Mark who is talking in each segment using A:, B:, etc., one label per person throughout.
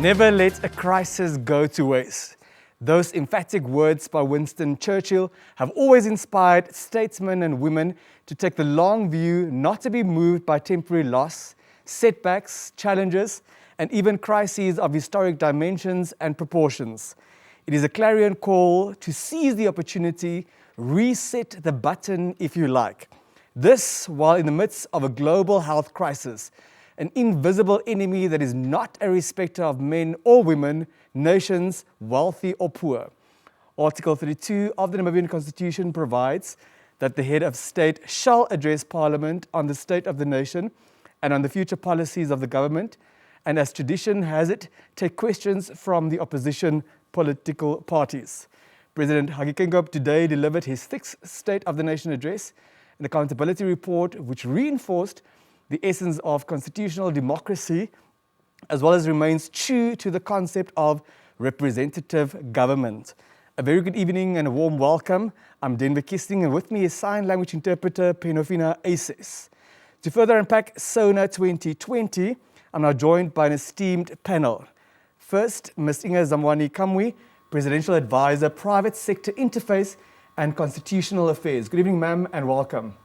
A: Never let a crisis go to waste. Those emphatic words by Winston Churchill have always inspired statesmen and women to take the long view, not to be moved by temporary loss, setbacks, challenges, and even crises of historic dimensions and proportions. It is a clarion call to seize the opportunity, reset the button if you like. This while in the midst of a global health crisis, an invisible enemy that is not a respecter of men or women, nations, wealthy or poor. Article 32 of the Namibian Constitution provides that the head of state shall address Parliament on the state of the nation and on the future policies of the government, and as tradition has it, take questions from the opposition political parties. President Hage Geingob today delivered his 6th State of the Nation address, an accountability report which reinforced the essence of constitutional democracy, as well as remains true to the concept of representative government. A very good evening and a warm welcome. I'm Denver Kisting, and with me is sign language interpreter Penofina Aces. To further unpack SONA 2020, I'm now joined by an esteemed panel. First, Ms. Inga Zamwani Kamwe, Presidential Advisor, Private Sector Interface and Constitutional Affairs. Good evening, ma'am, and welcome.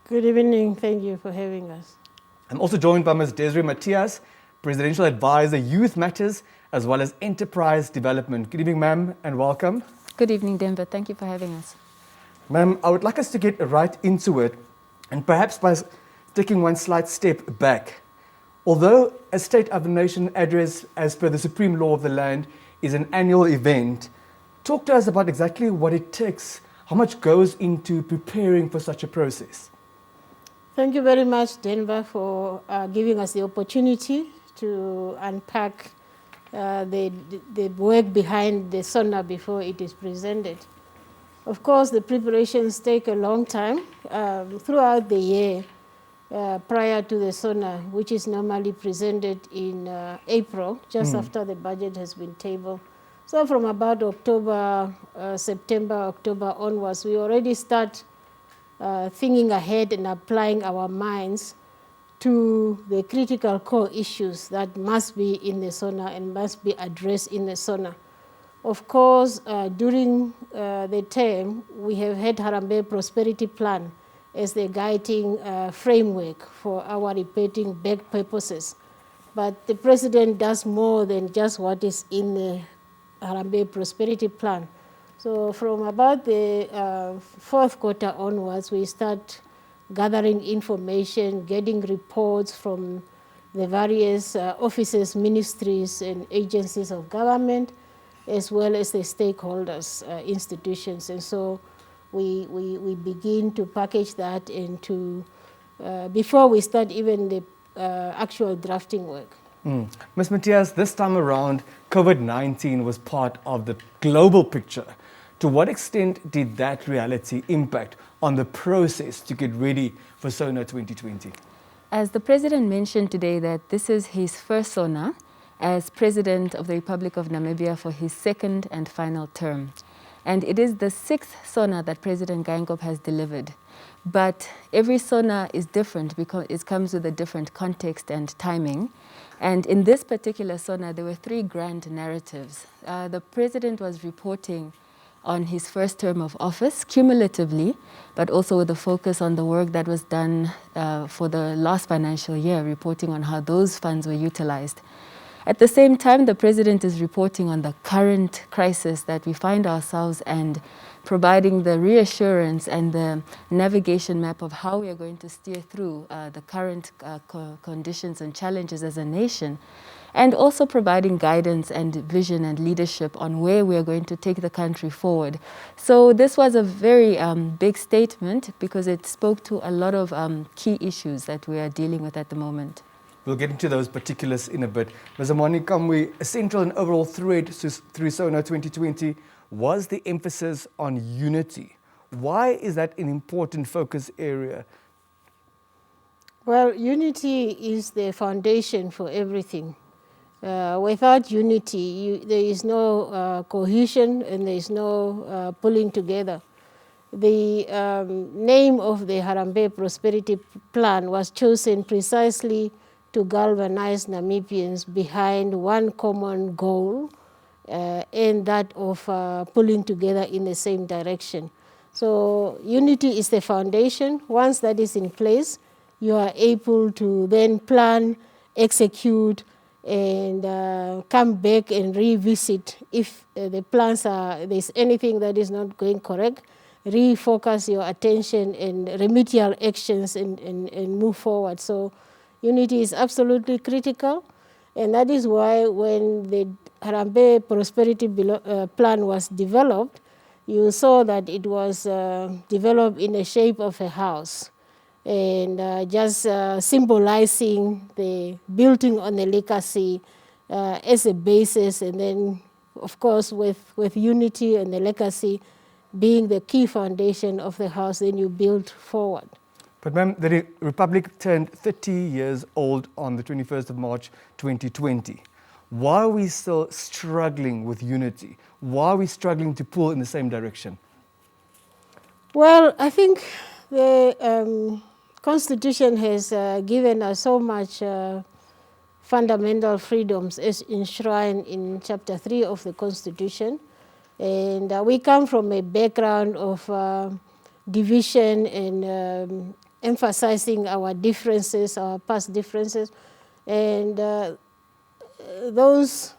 B: Good evening. Thank you for having us.
A: I'm also joined by Ms. Desiree Matthias, Presidential Advisor, Youth Matters, as well as Enterprise Development. Good evening, ma'am, and welcome.
C: Good evening, Denver. Thank you for having us.
A: Ma'am, I would like us to get right into it, and perhaps by taking one slight step back. Although a State of the Nation address, as per the Supreme Law of the land, is an annual event, talk to us about exactly what it takes, how much goes into preparing for such a process.
B: Thank you very much, Denver, for giving us the opportunity to unpack the work behind the SONA before it is presented. Of course, the preparations take a long time throughout the year prior to the SONA, which is normally presented in April, just after the budget has been tabled. So from about September, October onwards, we already start thinking ahead and applying our minds to the critical core issues that must be in the SONA and must be addressed in the SONA. Of course, during the term, we have had Harambee Prosperity Plan as the guiding framework for our reporting back purposes. But the President does more than just what is in the Harambee Prosperity Plan. So from about the fourth quarter onwards, we start gathering information, getting reports from the various offices, ministries, and agencies of government, as well as the stakeholders, institutions. And so we begin to package that into, before we start even the actual drafting work.
A: Ms. Matthias, this time around, COVID-19 was part of the global picture. To what extent did that reality impact on the process to get ready for SONA 2020?
C: As the President mentioned today that this is his first SONA as President of the Republic of Namibia for his 2nd and final term. And it is the 6th SONA that President Geingob has delivered. But every SONA is different because it comes with a different context and timing. And in this particular SONA, there were 3 grand narratives. The President was reporting on his first term of office, cumulatively, but also with a focus on the work that was done for the last financial year, reporting on how those funds were utilized. At the same time, the President is reporting on the current crisis that we find ourselves and providing the reassurance and the navigation map of how we are going to steer through the current conditions and challenges as a nation, and also providing guidance and vision and leadership on where we are going to take the country forward. So this was a very big statement because it spoke to a lot of key issues that we are dealing with at the moment.
A: We'll get into those particulars in a bit. Ms. Zamwani Kamwe, a central and overall thread through SONA 2020 was the emphasis on unity. Why is that an important focus area?
B: Well, unity is the foundation for everything. Without unity, there is no cohesion and there is no pulling together. The name of the Harambee Prosperity Plan was chosen precisely to galvanize Namibians behind one common goal, and that of pulling together in the same direction. So unity is the foundation. Once that is in place, you are able to then plan, execute, and come back and revisit if the plans there's anything that is not going correct, refocus your attention and remedial actions and move forward. So unity is absolutely critical, and that is why when the Harambee Prosperity Plan was developed, you saw that it was developed in the shape of a house, and just symbolizing the building on the legacy as a basis, and then, of course, with unity and the legacy being the key foundation of the house, then you build forward.
A: But ma'am, the Republic turned 30 years old on the 21st of March 2020. Why are we still struggling with unity? Why are we struggling to pull in the same direction?
B: Well, I think the Constitution has given us so much fundamental freedoms as enshrined in Chapter 3 of the Constitution. And we come from a background of division and emphasizing our differences, our past differences. And those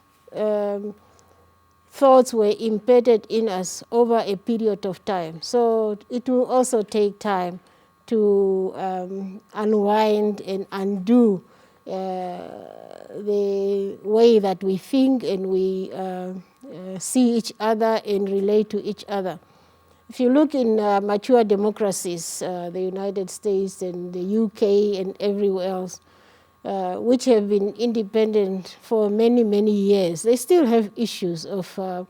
B: thoughts were embedded in us over a period of time. So it will also take time to unwind and undo the way that we think and we see each other and relate to each other. If you look in mature democracies, the United States and the UK and everywhere else, which have been independent for many, many years, they still have issues of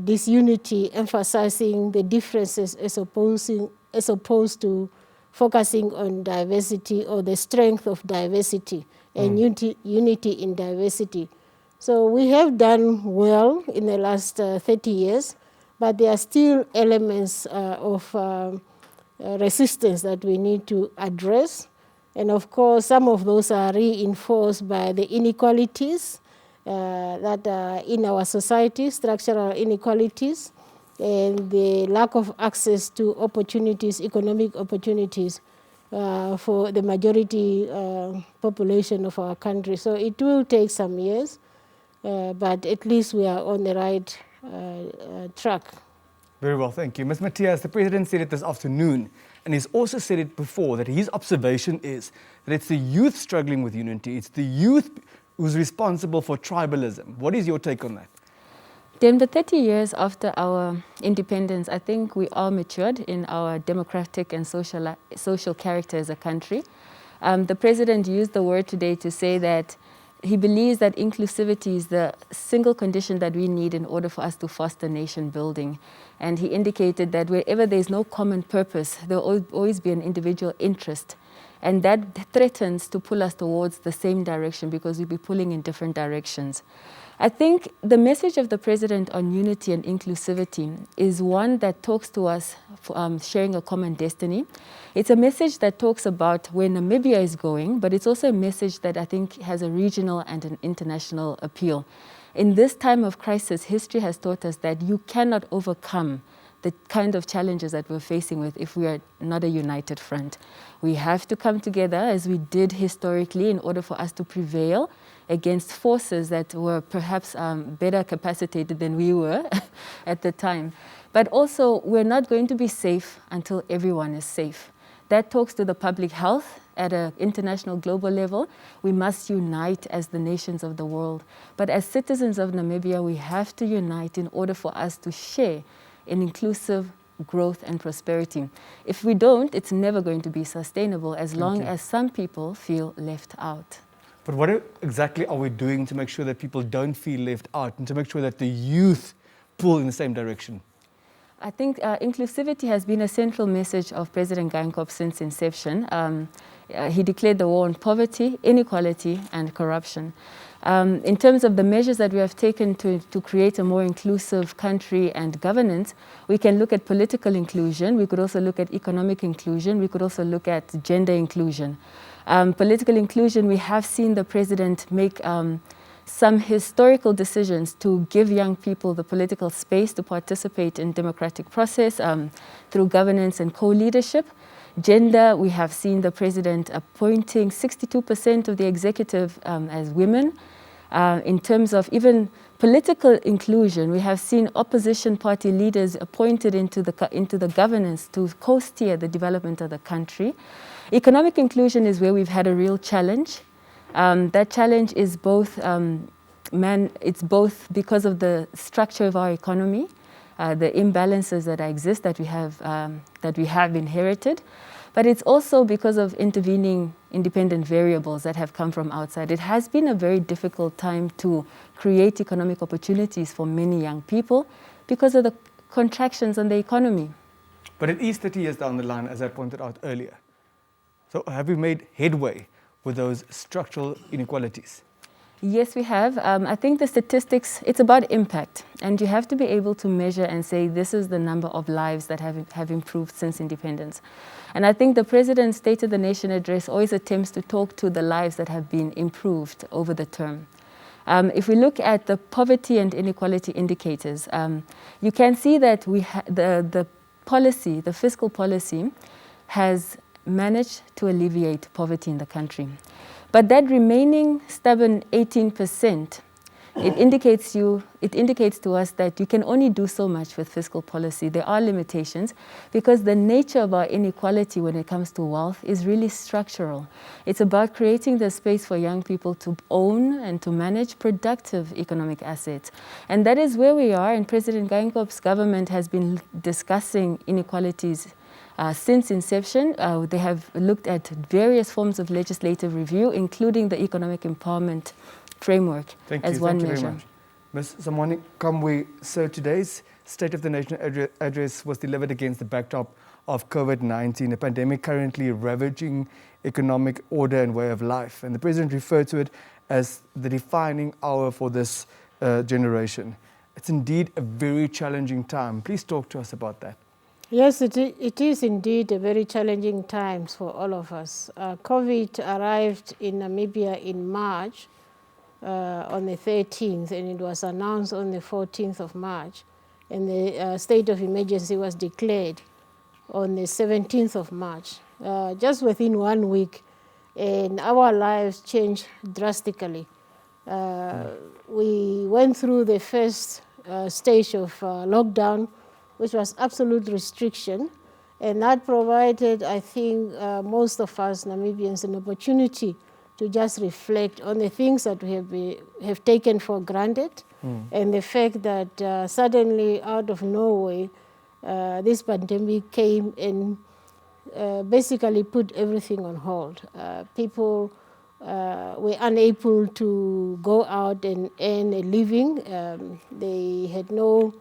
B: disunity, emphasizing the differences as opposed to focusing on diversity or the strength of diversity and unity in diversity. So we have done well in the last 30 years, but there are still elements of resistance that we need to address. And of course, some of those are reinforced by the inequalities that are in our society, structural inequalities, and the lack of access to opportunities, economic opportunities for the majority population of our country. So it will take some years, but at least we are on the right track.
A: Very well, thank you. Ms. Matthias, the President said it this afternoon, and he's also said it before, that his observation is that it's the youth struggling with unity. It's the youth who's responsible for tribalism. What is your take on that?
C: Dem, the 30 years after our independence, I think we all matured in our democratic and social character as a country. The President used the word today to say that he believes that inclusivity is the single condition that we need in order for us to foster nation building. And he indicated that wherever there's no common purpose, there will always be an individual interest. And that threatens to pull us towards the same direction because we'll be pulling in different directions. I think the message of the President on unity and inclusivity is one that talks to us sharing a common destiny. It's a message that talks about where Namibia is going, but it's also a message that I think has a regional and an international appeal. In this time of crisis, history has taught us that you cannot overcome the kind of challenges that we're facing with if we are not a united front. We have to come together as we did historically in order for us to prevail against forces that were perhaps better capacitated than we were at the time. But also, we're not going to be safe until everyone is safe. That talks to the public health at an international global level. We must unite as the nations of the world. But as citizens of Namibia, we have to unite in order for us to share in inclusive growth and prosperity. If we don't, it's never going to be sustainable as long as some people feel left out.
A: But what exactly are we doing to make sure that people don't feel left out and to make sure that the youth pull in the same direction?
C: I think inclusivity has been a central message of President Geingob since inception. He declared the war on poverty, inequality, and corruption. In terms of the measures that we have taken to create a more inclusive country and governance, we can look at political inclusion. We could also look at economic inclusion. We could also look at gender inclusion. Political inclusion, we have seen the president make some historical decisions to give young people the political space to participate in democratic process through governance and co-leadership. Gender, we have seen the president appointing 62% of the executive as women. In terms of even political inclusion, we have seen opposition party leaders appointed into the governance to co-steer the development of the country. Economic inclusion is where we've had a real challenge. That challenge is both, it's both because of the structure of our economy, the imbalances that exist that we have inherited, but it's also because of intervening independent variables that have come from outside. It has been a very difficult time to create economic opportunities for many young people because of the contractions on the economy.
A: But it is 30 years down the line, as I pointed out earlier. So have we made headway with those structural inequalities?
C: Yes, we have. I think the statistics, it's about impact. And you have to be able to measure and say this is the number of lives that have improved since independence. And I think the President's State of the Nation address always attempts to talk to the lives that have been improved over the term. If we look at the poverty and inequality indicators, you can see that the policy, the fiscal policy, has managed to alleviate poverty in the country. But that remaining stubborn 18%, it indicates to us that you can only do so much with fiscal policy. There are limitations because the nature of our inequality when it comes to wealth is really structural. It's about creating the space for young people to own and to manage productive economic assets. And that is where we are, and President Geingoob's government has been discussing inequalities since inception. They have looked at various forms of legislative review, including the economic empowerment framework as one measure. Thank you very much.
A: Ms. Zamwani Kamwe, so today's State of the Nation address was delivered against the backdrop of COVID-19, a pandemic currently ravaging economic order and way of life. And the President referred to it as the defining hour for this generation. It's indeed a very challenging time. Please talk to us about that.
B: Yes, it is indeed a very challenging times for all of us. COVID arrived in Namibia in March on the 13th, and it was announced on the 14th of March. And the state of emergency was declared on the 17th of March, just within 1 week. And our lives changed drastically. We went through the first stage of lockdown, which was absolute restriction, and that provided, I think, most of us Namibians an opportunity to just reflect on the things that we have taken for granted, and the fact that suddenly out of nowhere, this pandemic came and basically put everything on hold. People were unable to go out and earn a living. They had no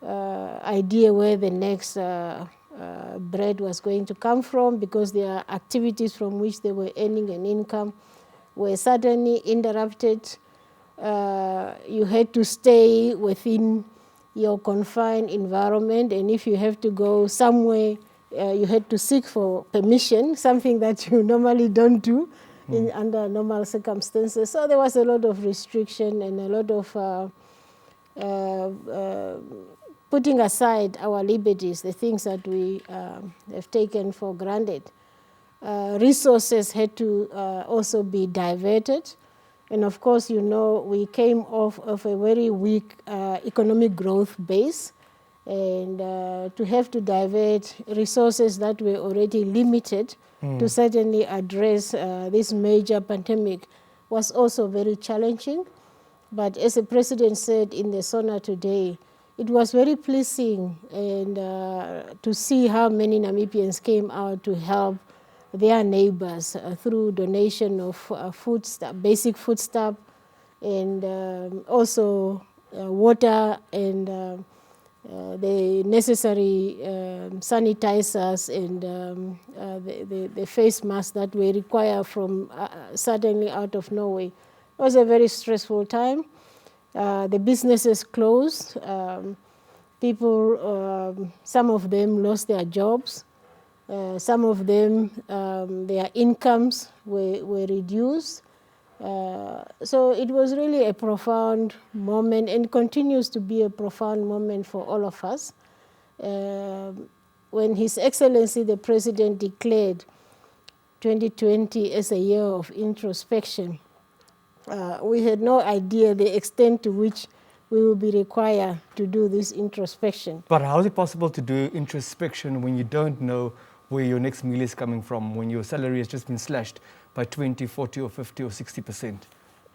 B: idea where the next bread was going to come from, because their activities from which they were earning an income were suddenly interrupted. You had to stay within your confined environment, and if you have to go somewhere, you had to seek for permission, something that you normally don't do under normal circumstances. So there was a lot of restriction and a lot of putting aside our liberties, the things that we have taken for granted. Resources had to also be diverted. And of course, you know, we came off of a very weak economic growth base. And to have to divert resources that were already limited to certainly address this major pandemic was also very challenging. But as the President said in the SONA today, it was very pleasing and to see how many Namibians came out to help their neighbors through donation of basic foodstuff, and also water and the necessary sanitizers and the face masks that we require from suddenly out of Norway. It was a very stressful time. The businesses closed. People, some of them lost their jobs. Some of them, their incomes were reduced. So it was really a profound moment and continues to be a profound moment for all of us. When His Excellency the President declared 2020 as a year of introspection, we had no idea the extent to which we will be required to do this introspection.
A: But how is it possible to do introspection when you don't know where your next meal is coming from, when your salary has just been slashed by 20, 40 or 50 or 60%?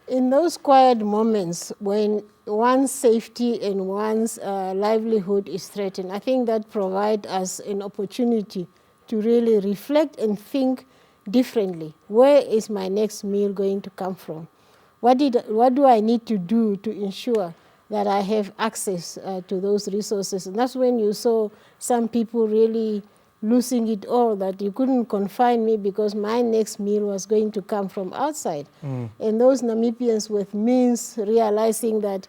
B: In those quiet moments when one's safety and one's livelihood is threatened, I think that provides us an opportunity to really reflect and think differently. Where is my next meal going to come from? What do I need to do to ensure that I have access to those resources? And that's when you saw some people really losing it all, that you couldn't confine me because my next meal was going to come from outside. And those Namibians with means realizing that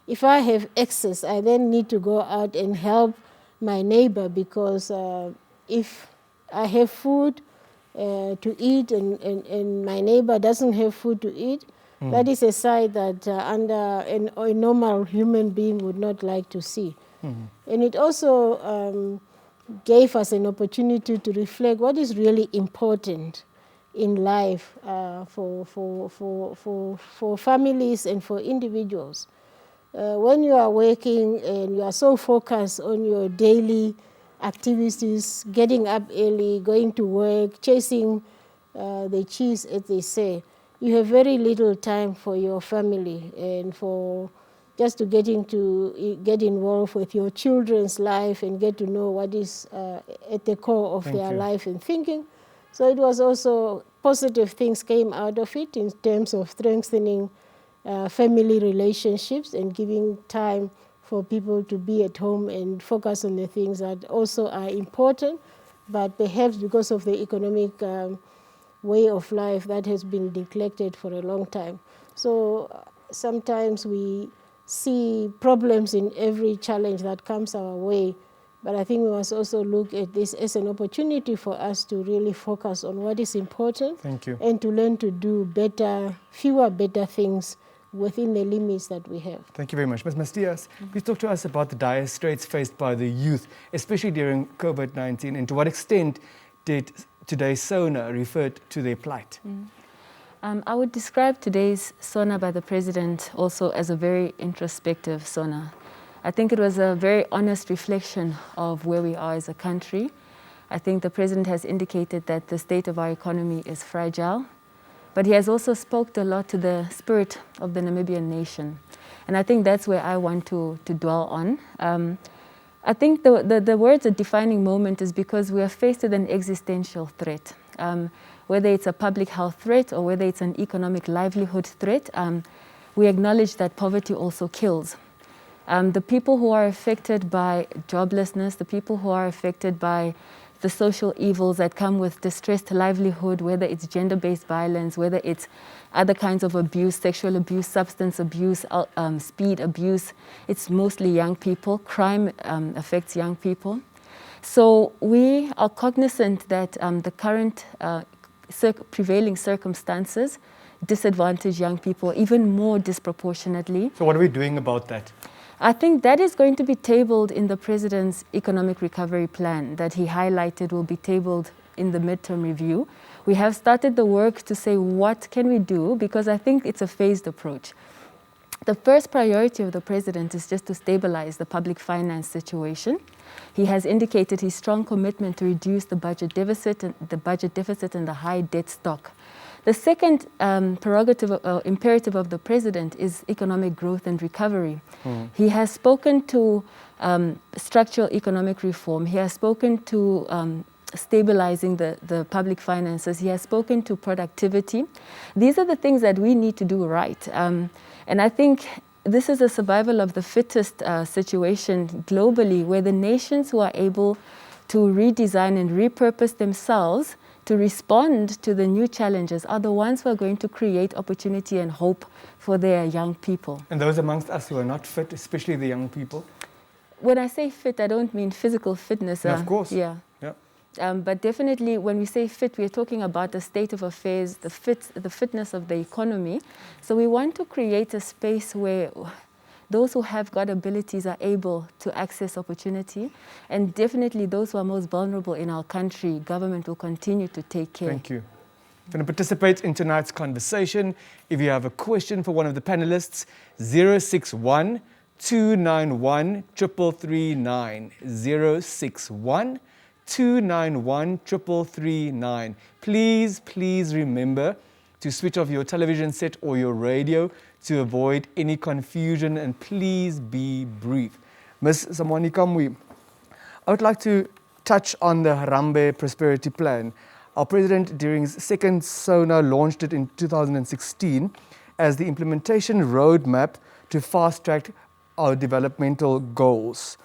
B: if I have excess, I then need to go out and help my neighbor, because if I have food to eat and my neighbor doesn't have food to eat, that is a sight that a normal human being would not like to see. And it also gave us an opportunity to reflect what is really important in life for families and for individuals. When you are working and you are so focused on your daily activities, getting up early, going to work, chasing the cheese, as they say, you have very little time for your family and for just to get involved with your children's life and get to know what is at the core of their life and thinking. So it was also positive things came out of it in terms of strengthening family relationships and giving time for people to be at home and focus on the things that also are important, but perhaps because of the economic way of life that has been neglected for a long time. So sometimes we see problems in every challenge that comes our way, but I think we must also look at this as an opportunity for us to really focus on what is important.
A: Thank you.
B: And to learn to do fewer better things within the limits that we have.
A: Thank you very much. Ms. Mastias, please talk to us about the dire straits faced by the youth, especially during COVID-19, and to what extent did today's SONA refer to their plight?
C: I would describe today's SONA by the President also as a very introspective SONA. I think it was a very honest reflection of where we are as a country. I think the President has indicated that the state of our economy is fragile, but he has also spoke a lot to the spirit of the Namibian nation. And I think that's where I want to dwell on. I think the words a defining moment is because we are faced with an existential threat. Whether it's a public health threat or whether it's an economic livelihood threat, we acknowledge that poverty also kills. The people who are affected by joblessness, the people who are affected by the social evils that come with distressed livelihood, whether it's gender-based violence, whether it's other kinds of abuse, sexual abuse, substance abuse, speed abuse, it's mostly young people. Crime affects young people. So we are cognizant that the current prevailing circumstances disadvantage young people even more disproportionately.
A: So what are we doing about that?
C: I think that is going to be tabled in the President's economic recovery plan that he highlighted will be tabled in the midterm review. We have started the work to say what can we do, because I think it's a phased approach. The first priority of the President is just to stabilize the public finance situation. He has indicated his strong commitment to reduce the budget deficit and the high debt stock. The second imperative of the President is economic growth and recovery. He has spoken to structural economic reform. He has spoken to stabilizing the public finances. He has spoken to productivity. These are the things that we need to do right. And I think this is a survival of the fittest situation globally, where the nations who are able to redesign and repurpose themselves to respond to the new challenges are the ones who are going to create opportunity and hope for their young people.
A: And those amongst us who are not fit, especially the young people?
C: When I say fit, I don't mean physical fitness.
A: Of course.
C: Yeah. But definitely when we say fit, we're talking about the state of affairs, the fitness of the economy. So we want to create a space where those who have got abilities are able to access opportunity. And definitely those who are most vulnerable in our country, government will continue to take care.
A: Thank you. Going to participate in tonight's conversation. If you have a question for one of the panelists, 061 291 3339. 061 291 3339. Please remember to switch off your television set or your radio to avoid any confusion, and please be brief. Ms. Samwani Kamwe, I would like to touch on the Harambee Prosperity Plan. Our president, during his second SONA, launched it in 2016 as the implementation roadmap to fast-track our developmental goals.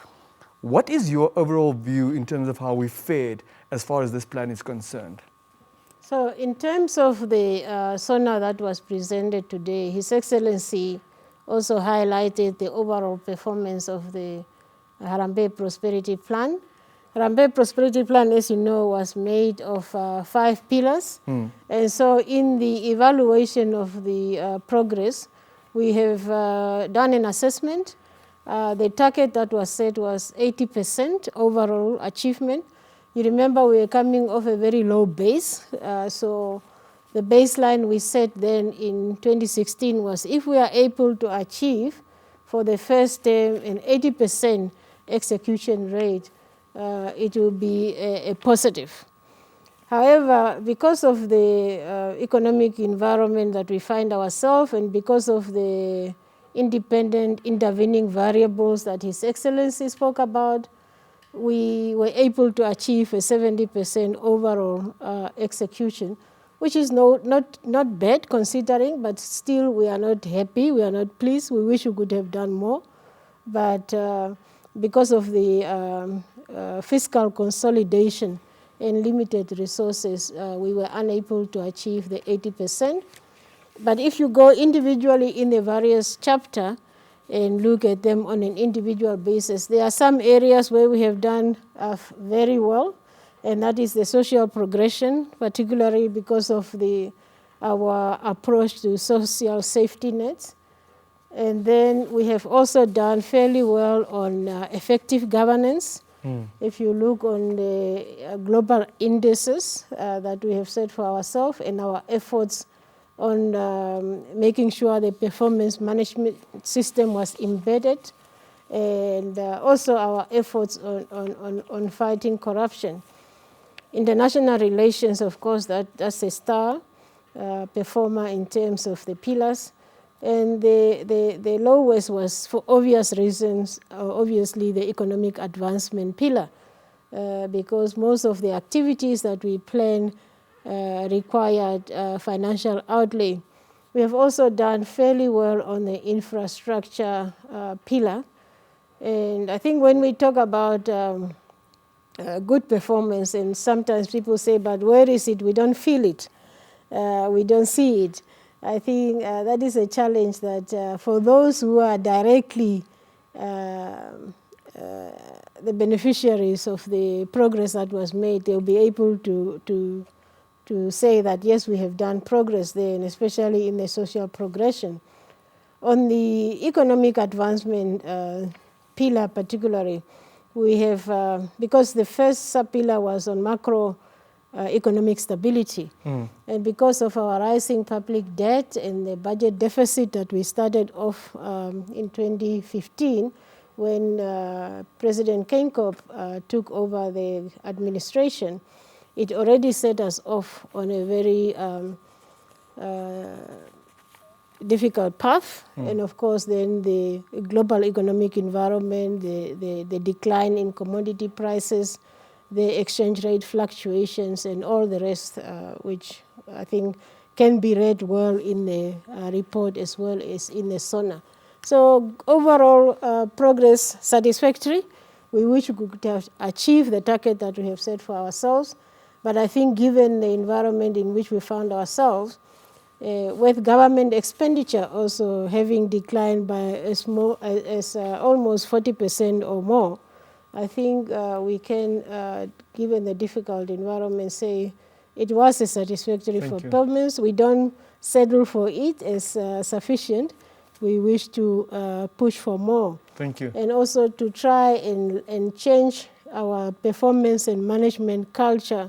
A: What is your overall view in terms of how we fared as far as this plan is concerned?
B: So in terms of the SONA that was presented today, His Excellency also highlighted the overall performance of the Harambee Prosperity Plan. Harambee Prosperity Plan, as you know, was made of 5 pillars. And so in the evaluation of the progress, we have done an assessment. The target that was set was 80% overall achievement. You remember we were coming off a very low base. So the baseline we set then in 2016 was if we are able to achieve for the first term an 80% execution rate, it will be a positive. However, because of the economic environment that we find ourselves and because of the independent intervening variables that His Excellency spoke about, we were able to achieve a 70% overall execution, which is not bad considering, but still we are not happy, we are not pleased. We wish we could have done more. But because of the fiscal consolidation and limited resources, we were unable to achieve the 80%. But if you go individually in the various chapter and look at them on an individual basis, there are some areas where we have done very well, and that is the social progression, particularly because of our approach to social safety nets. And then we have also done fairly well on effective governance. If you look on the global indices that we have set for ourselves and our efforts on making sure the performance management system was embedded, and also our efforts on fighting corruption. International relations, of course, that's a star performer in terms of the pillars. And the lowest was, for obvious reasons, obviously the economic advancement pillar, because most of the activities that we plan required financial outlay. We have also done fairly well on the infrastructure pillar. And I think when we talk about good performance, and sometimes people say, but where is it? We don't feel it. We don't see it. I think that is a challenge that for those who are directly the beneficiaries of the progress that was made, they'll be able to say that, yes, we have done progress there, and especially in the social progression. On the economic advancement pillar particularly, we have, because the first sub-pillar was on macro economic stability. And because of our rising public debt and the budget deficit that we started off in 2015, when President Keinkop took over the administration, it already set us off on a very difficult path. And of course, then the global economic environment, the decline in commodity prices, the exchange rate fluctuations, and all the rest, which I think can be read well in the report as well as in the SONA. So overall progress satisfactory. We wish we could have achieved the target that we have set for ourselves. But I think given the environment in which we found ourselves, with government expenditure also having declined by as almost 40% or more, I think we can, given the difficult environment, say it was a satisfactory performance. We don't settle for it as sufficient. We wish to push for more.
A: Thank you.
B: And also to try and change our performance and management culture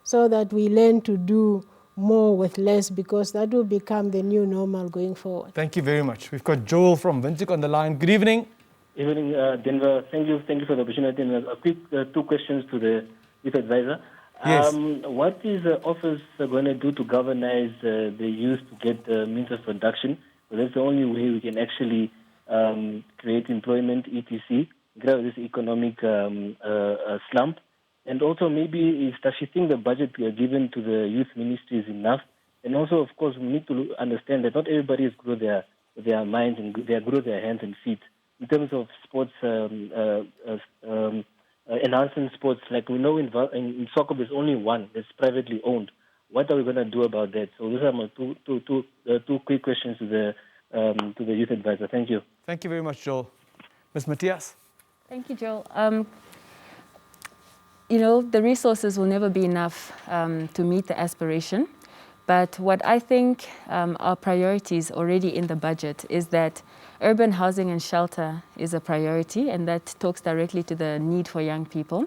B: so that we learn to do more with less, because that will become the new normal going forward.
A: Thank you very much. We've got Joel from Windhoek on the line. Good evening.
D: Evening, Denver. Thank you for the opportunity. And a quick two questions to the youth advisor.
A: Yes.
D: What is the office going to do to galvanize the youth to get means of production? So that's the only way we can actually create employment, etc., get out of this economic slump. And also, maybe does she think the budget given to the youth ministry is enough? And also, of course, we need to understand that not everybody is good with their minds and they are good with their hands and feet. In terms of sports, enhancing sports, like we know in soccer there's only one that's privately owned. What are we going to do about that? So those are my two quick questions to the youth advisor. Thank you.
A: Thank you very much, Joel. Ms. Matthias.
C: Thank you, Joel. You know, the resources will never be enough to meet the aspiration. But what I think are priorities already in the budget is that urban housing and shelter is a priority, and that talks directly to the need for young people.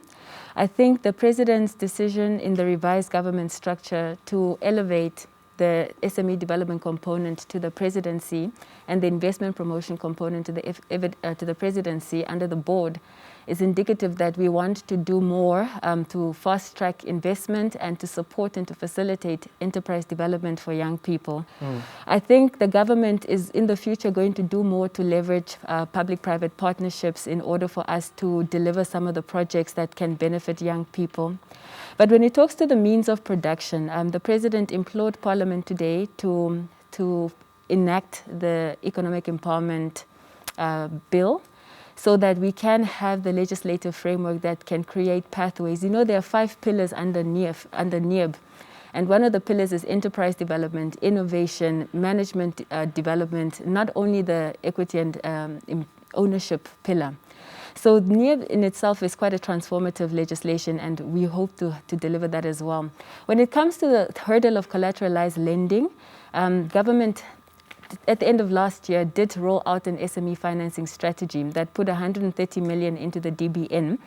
C: I think the President's decision in the revised government structure to elevate the SME development component to the presidency and the investment promotion component to the presidency under the board is indicative that we want to do more to fast-track investment and to support and to facilitate enterprise development for young people. I think the government is in the future going to do more to leverage public-private partnerships in order for us to deliver some of the projects that can benefit young people. But when it talks to the means of production, the President implored Parliament today to enact the Economic Empowerment Bill, so that we can have the legislative framework that can create pathways. You know, there are 5 pillars under NEAB, and one of the pillars is enterprise development, innovation, management development, not only the equity and ownership pillar. So NEAB in itself is quite a transformative legislation, and we hope to deliver that as well. When it comes to the hurdle of collateralized lending, government at the end of last year did roll out an SME financing strategy that put 130 million into the DBN.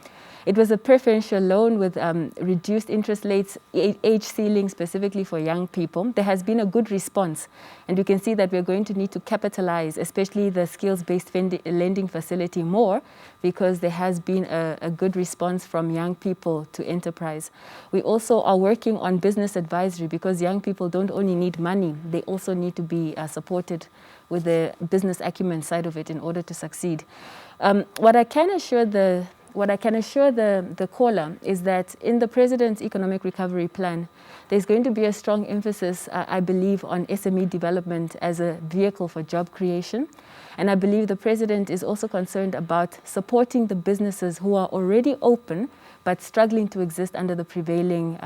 C: It was a preferential loan with reduced interest rates, age ceiling specifically for young people. There has been a good response, and you can see that we're going to need to capitalize, especially the skills-based lending facility more, because there has been a good response from young people to enterprise. We also are working on business advisory, because young people don't only need money, they also need to be supported with the business acumen side of it in order to succeed. What I can assure the caller is that in the President's Economic Recovery Plan, there's going to be a strong emphasis, I believe, on SME development as a vehicle for job creation. And I believe the President is also concerned about supporting the businesses who are already open but struggling to exist under the prevailing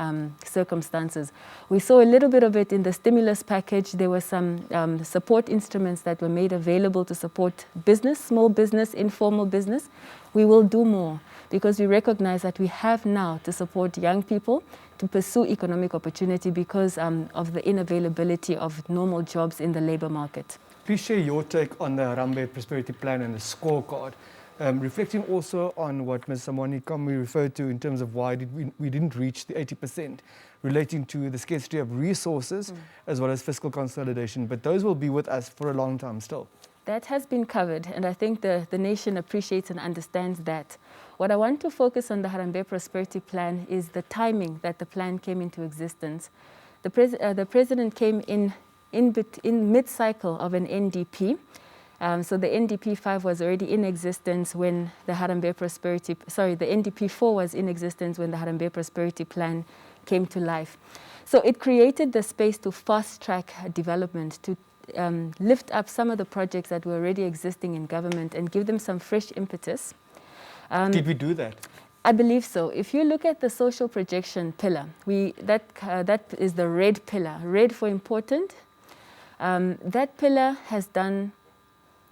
C: circumstances. We saw a little bit of it in the stimulus package. There were some support instruments that were made available to support business, small business, informal business. We will do more, because we recognize that we have now to support young people to pursue economic opportunity because of the unavailability of normal jobs in the labor market.
A: Please share your take on the Runway Prosperity Plan and the scorecard, reflecting also on what Ms. Samwani Kamwe referred to in terms of why we didn't reach the 80%, relating to the scarcity of resources as well as fiscal consolidation. But those will be with us for a long time still.
C: That has been covered, and I think the nation appreciates and understands that. What I want to focus on the Harambee Prosperity Plan is the timing that the plan came into existence. The President came in mid-cycle of an NDP. So the NDP 5 was already in existence when the NDP 4 was in existence when the Harambee Prosperity Plan came to life. So it created the space to fast-track development, to lift up some of the projects that were already existing in government and give them some fresh impetus.
A: Did we do that?
C: I believe so. If you look at the social projection pillar, that is the red pillar, red for important. That pillar has done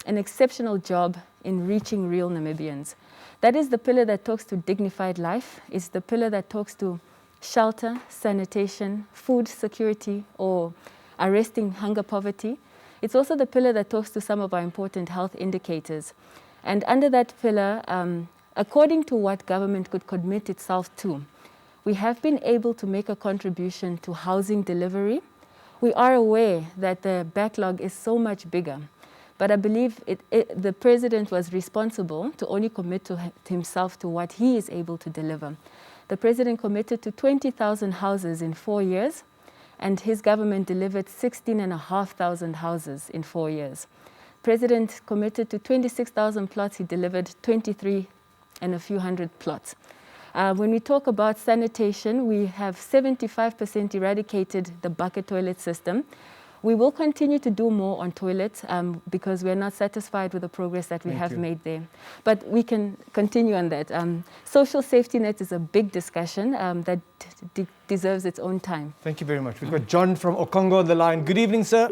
C: an exceptional job in reaching real Namibians. That is the pillar that talks to dignified life. It's the pillar that talks to shelter, sanitation, food security, or arresting hunger poverty. It's also the pillar that talks to some of our important health indicators. And under that pillar, according to what government could commit itself to, we have been able to make a contribution to housing delivery. We are aware that the backlog is so much bigger, but I believe the president was responsible to only commit to himself to what he is able to deliver. The president committed to 20,000 houses in 4 years, and his government delivered 16,500 houses in 4 years. President committed to 26,000 plots, he delivered 23 and a few hundred plots. When we talk about sanitation, we have 75% eradicated the bucket toilet system. We will continue to do more on toilets because we're not satisfied with the progress that we have made there. But we can continue on that. Social safety net is a big discussion that deserves its own time.
A: Thank you very much. We've got John from Okongo on the line. Good evening, sir.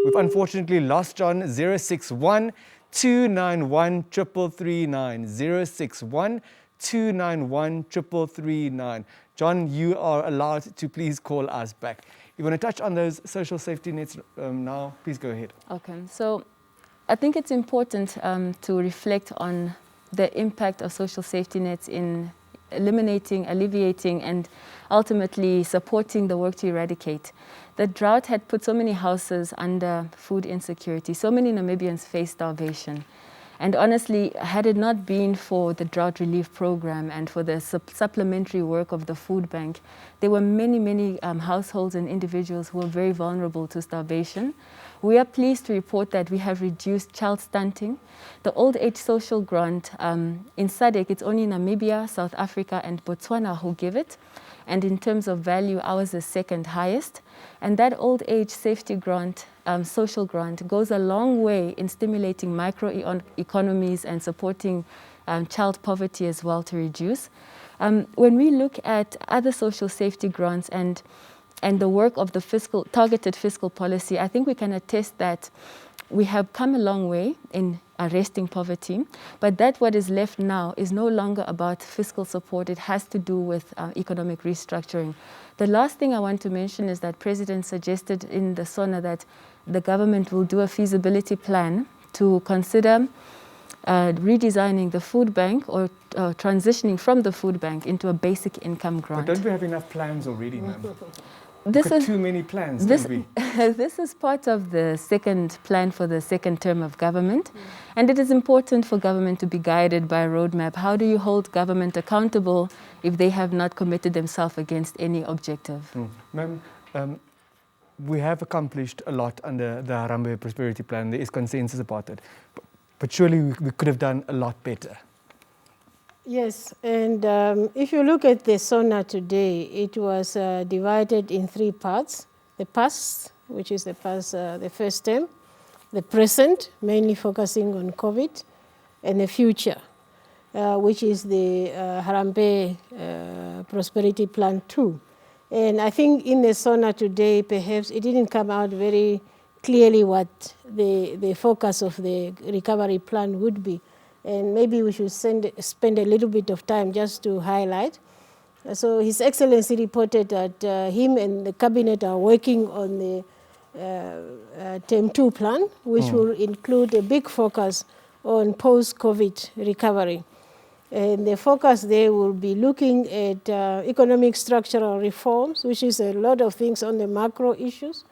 A: We've unfortunately lost John. 061 291 339. 061 291 339. John, you are allowed to please call us back. You want to touch on those social safety nets now? Please go ahead.
C: Okay, so I think it's important to reflect on the impact of social safety nets in eliminating, alleviating, and ultimately supporting the work to eradicate. The drought had put so many houses under food insecurity. So many Namibians face starvation. And honestly, had it not been for the drought relief program and for the supplementary work of the food bank, there were many households and individuals who were very vulnerable to starvation. We are pleased to report that we have reduced child stunting. The old age social grant in SADC, it's only Namibia, South Africa, and Botswana who give it. And in terms of value, ours is second highest. And that old age safety grant, social grant, goes a long way in stimulating microeconomies and supporting child poverty as well to reduce. When we look at other social safety grants and the work of the targeted fiscal policy, I think we can attest that we have come a long way in arresting poverty, but that what is left now is no longer about fiscal support. It has to do with economic restructuring. The last thing I want to mention is that President suggested in the SONA that the government will do a feasibility plan to consider redesigning the food bank or transitioning from the food bank into a basic income grant.
A: But don't we have enough plans already, ma'am?
C: This is
A: too many plans,
C: this,
A: don't we?
C: This is part of the second plan for the second term of government. And it is important for government to be guided by a roadmap. How do you hold government accountable if they have not committed themselves against any objective?
A: Ma'am, we have accomplished a lot under the Runway Prosperity Plan. There is consensus about it. But surely we could have done a lot better.
B: Yes, and if you look at the SONA today, it was divided in 3 parts. The past, which is the first term, the present, mainly focusing on COVID, and the future, which is the Harambee Prosperity Plan 2. And I think in the SONA today, perhaps it didn't come out very clearly what the focus of the recovery plan would be. And maybe we should spend a little bit of time just to highlight. So His Excellency reported that him and the cabinet are working on the Term 2 plan, which will include a big focus on post-COVID recovery. And the focus there will be looking at economic structural reforms, which is a lot of things on the macro issues,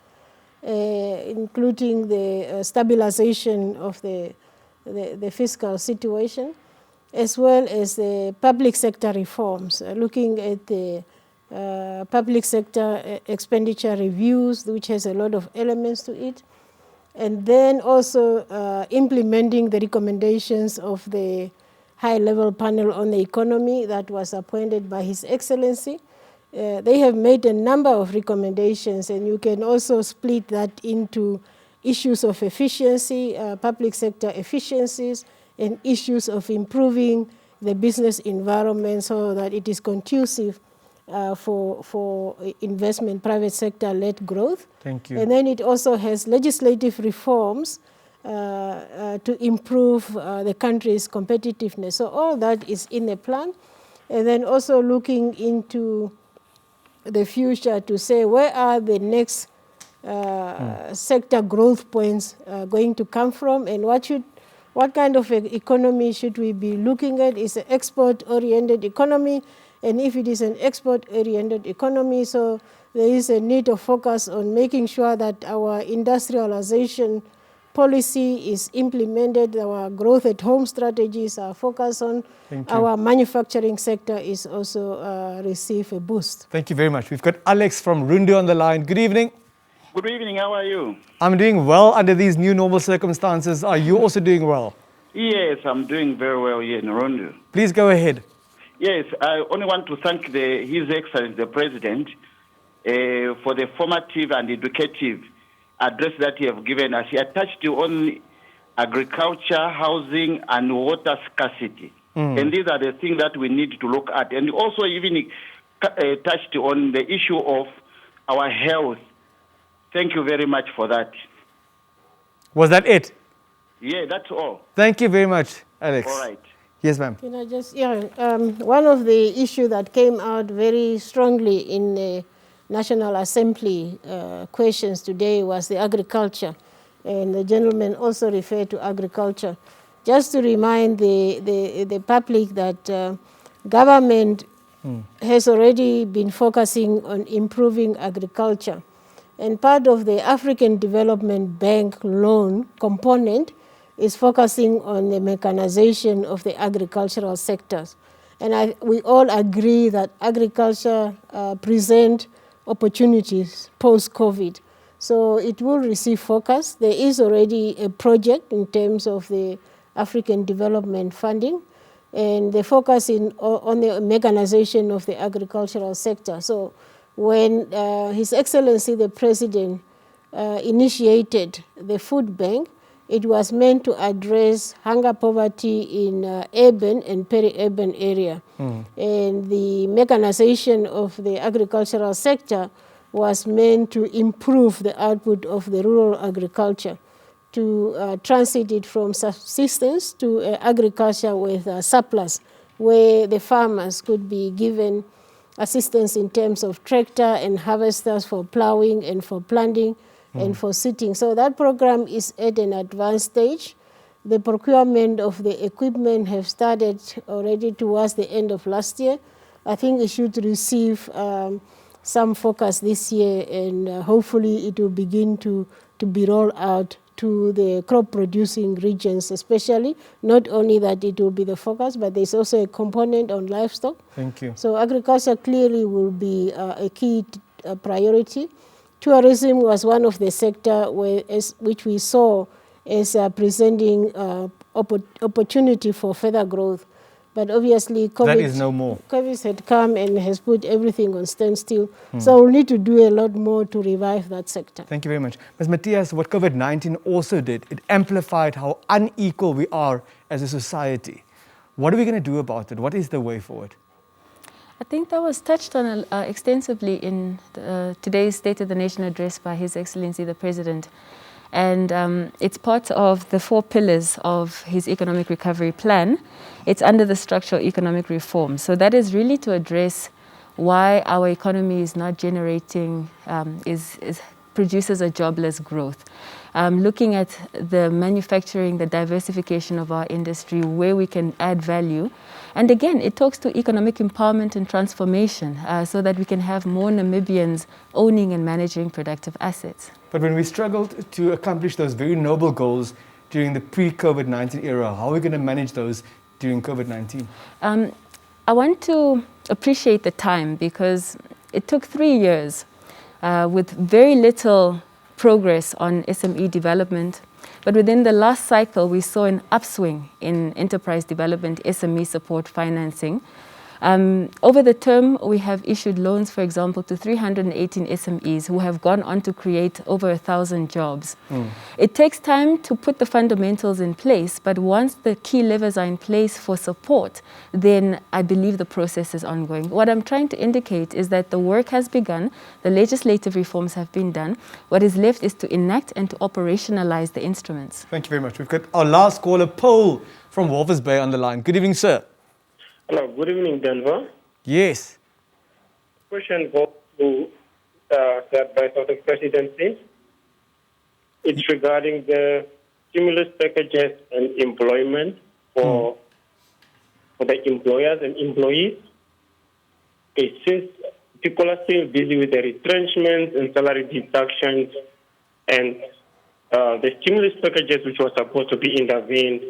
B: including the stabilization of the fiscal situation, as well as the public sector reforms, looking at the public sector expenditure reviews, which has a lot of elements to it, and then also implementing the recommendations of the high-level panel on the economy that was appointed by His Excellency, they have made a number of recommendations, and you can also split that into issues of efficiency, public sector efficiencies, and issues of improving the business environment so that it is conducive for investment, private sector-led growth.
A: Thank you.
B: And then it also has legislative reforms to improve the country's competitiveness. So all that is in the plan. And then also looking into the future to say where are the next sector growth points going to come from, and what kind of economy should we be looking at? Is an export-oriented economy, and if it is an export-oriented economy, so there is a need of focus on making sure that our industrialization policy is implemented, our growth at home strategies are focused on, our manufacturing sector is also receive a boost.
A: Thank you very much. We've got Alex from Runway on the line. Good evening.
E: Good evening, how are you?
A: I'm doing well under these new normal circumstances. Are you also doing well?
E: Yes, I'm doing very well here in Runway.
A: Please go ahead.
E: Yes, I only want to thank His Excellency, the President, for the formative and educative address that he have given us. He touched on agriculture, housing, and water scarcity. And these are the things that we need to look at. And also even touched on the issue of our health. Thank you very much for that.
A: Was that it?
E: Yeah, that's all.
A: Thank you very much, Alex.
E: All right.
A: Yes, ma'am.
B: Can I just, one of the issues that came out very strongly in the National Assembly questions today was the agriculture. And the gentleman also referred to agriculture. Just to remind the public that government has already been focusing on improving agriculture. And part of the African Development Bank loan component is focusing on the mechanization of the agricultural sectors. And we all agree that agriculture presents opportunities post-COVID. So it will receive focus. There is already a project in terms of the African Development Funding, and the focus on the mechanization of the agricultural sector. So when His Excellency the President initiated the food bank, it was meant to address hunger poverty in urban and peri-urban area. And the mechanization of the agricultural sector was meant to improve the output of the rural agriculture, to transit it from subsistence to agriculture with surplus, where the farmers could be given assistance in terms of tractor and harvesters for plowing and for planting and for seeding. So that program is at an advanced stage. The procurement of the equipment have started already towards the end of last year. I think it should receive some focus this year, and hopefully it will begin to be rolled out to the crop-producing regions especially. Not only that it will be the focus, but there's also a component on livestock.
A: Thank you.
B: So agriculture clearly will be a key priority. Tourism was one of the sectors which we saw as presenting opportunity for further growth. But obviously
A: that is no more.
B: COVID had come and has put everything on standstill. So we'll need to do a lot more to revive that sector.
A: Thank you very much. Ms. Matthias, what COVID-19 also did, it amplified how unequal we are as a society. What are we going to do about it? What is the way forward?
C: I think that was touched on extensively in today's State of the Nation address by His Excellency the President. And it's part of the 4 pillars of his economic recovery plan. It's under the structural economic reform. So that is really to address why our economy is not generating, produces a jobless growth. Looking at the manufacturing, the diversification of our industry, where we can add value. And again, it talks to economic empowerment and transformation so that we can have more Namibians owning and managing productive assets.
A: But when we struggled to accomplish those very noble goals during the pre-COVID-19 era, how are we going to manage those during COVID-19?
C: I want to appreciate the time, because it took 3 years with very little progress on SME development. But within the last cycle, we saw an upswing in enterprise development, SME support financing. Over the term, we have issued loans, for example, to 318 SMEs who have gone on to create over 1,000 jobs. It takes time to put the fundamentals in place, but once the key levers are in place for support, then I believe the process is ongoing. What I'm trying to indicate is that the work has begun, the legislative reforms have been done. What is left is to enact and to operationalize the instruments.
A: Thank you very much. We've got our last caller, Paul from Walvis Bay on the line. Good evening, sir.
F: Hello, good evening, Denver.
A: Yes.
F: Question goes to the advice of the presidency. It's regarding the stimulus packages and employment for the employers and employees. Okay, since people are still busy with the retrenchments and salary deductions, and the stimulus packages which were supposed to be intervened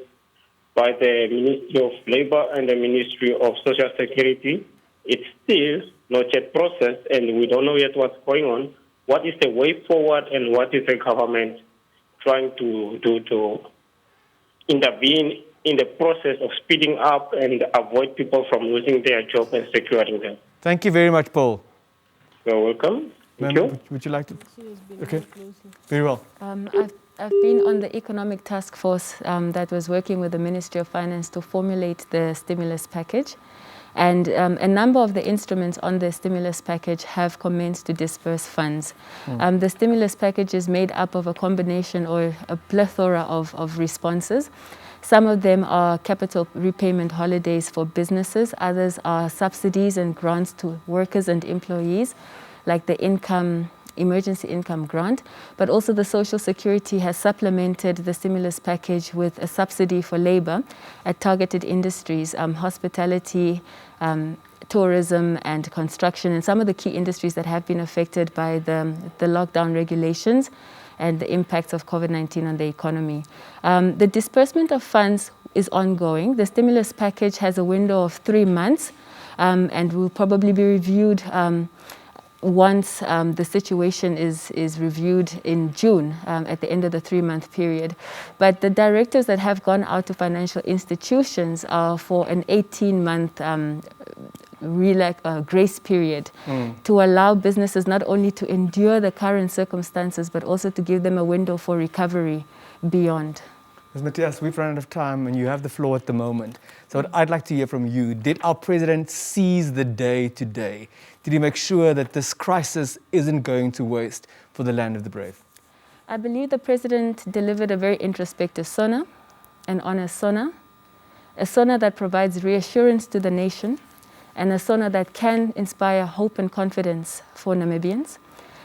F: by the Ministry of Labor and the Ministry of Social Security, it's still not yet processed, and we don't know yet what's going on. What is the way forward, and what is the government trying to do to intervene in the process of speeding up and avoid people from losing their job and securing them?
A: Thank you very much, Paul.
F: You're welcome. Thank you.
A: Would you like to? Okay. Very well.
C: I've been on the economic task force that was working with the Ministry of Finance to formulate the stimulus package. And a number of the instruments on the stimulus package have commenced to disperse funds. The stimulus package is made up of a combination or a plethora of responses. Some of them are capital repayment holidays for businesses. Others are subsidies and grants to workers and employees, like the emergency income grant. But also the Social Security has supplemented the stimulus package with a subsidy for labor at targeted industries, hospitality, tourism and construction, and some of the key industries that have been affected by the lockdown regulations and the impacts of COVID-19 on the economy. The disbursement of funds is ongoing. The stimulus package has a window of 3 months and will probably be reviewed once the situation is reviewed in June at the end of the 3-month period. But the directives that have gone out to financial institutions are for an 18-month grace period to allow businesses not only to endure the current circumstances, but also to give them a window for recovery beyond.
A: Ms. Matthias, we've run out of time and you have the floor at the moment. So what I'd like to hear from you, did our president seize the day today? Did he make sure that this crisis isn't going to waste for the land of the brave?
C: I believe the president delivered a very introspective SONA, an honest SONA, a SONA that provides reassurance to the nation, and a SONA that can inspire hope and confidence for Namibians.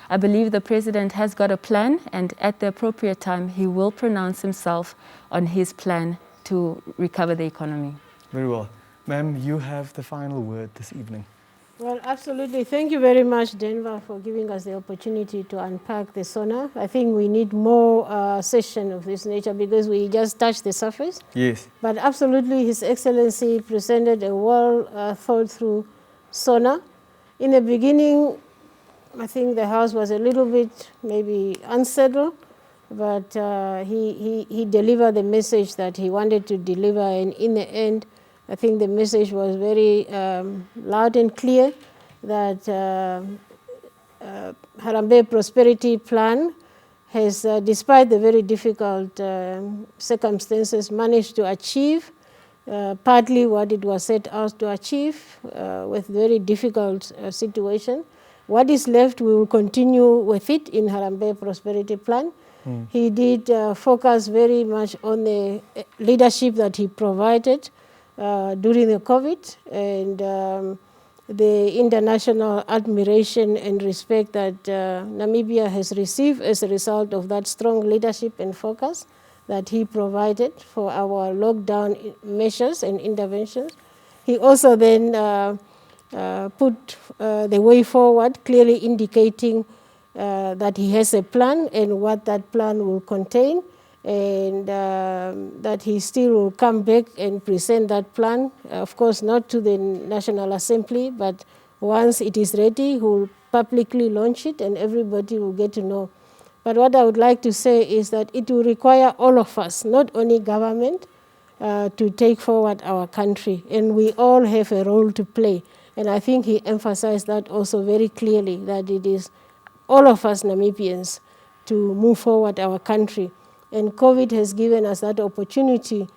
C: I believe the president has got a plan, and at the appropriate time, he will pronounce himself on his plan to recover the economy.
A: Very well. Ma'am, you have the final word this evening.
B: Well, absolutely. Thank you very much, Denver, for giving us the opportunity to unpack the SONA. I think we need more session of this nature because we just touched the surface.
A: Yes.
B: But absolutely, His Excellency presented a well thought through SONA. In the beginning, I think the House was a little bit maybe unsettled, but he delivered the message that he wanted to deliver, and in the end, I think the message was very loud and clear that Harambee Prosperity Plan has, despite the very difficult circumstances, managed to achieve partly what it was set out to achieve with very difficult situation. What is left, we will continue with it in Harambee Prosperity Plan. He did focus very much on the leadership that he provided during the COVID and the international admiration and respect that Namibia has received as a result of that strong leadership and focus that he provided for our lockdown measures and interventions. He also then put the way forward, clearly indicating that he has a plan and what that plan will contain, and that he still will come back and present that plan, of course not to the National Assembly, but once it is ready, he will publicly launch it and everybody will get to know. But what I would like to say is that it will require all of us, not only government, to take forward our country. And we all have a role to play. And I think he emphasized that also very clearly, that it is all of us Namibians to move forward our country. And COVID has given us that opportunity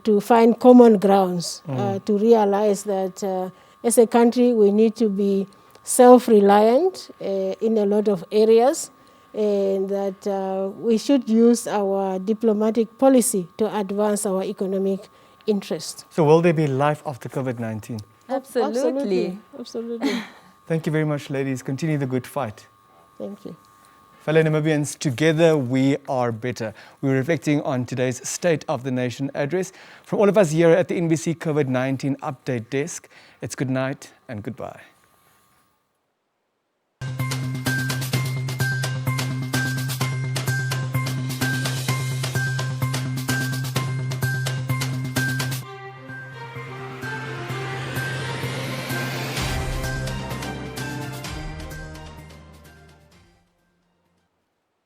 B: to find common grounds, to realize that as a country we need to be self-reliant in a lot of areas, and that we should use our diplomatic policy to advance our economic interests.
A: So will there be life after COVID-19?
C: Absolutely.
B: Absolutely.
A: Thank you very much, ladies. Continue the good fight.
B: Thank you.
A: Fellow Namibians, together we are better. We're reflecting on today's State of the Nation address. From all of us here at the NBC COVID-19 Update Desk, it's good night and goodbye.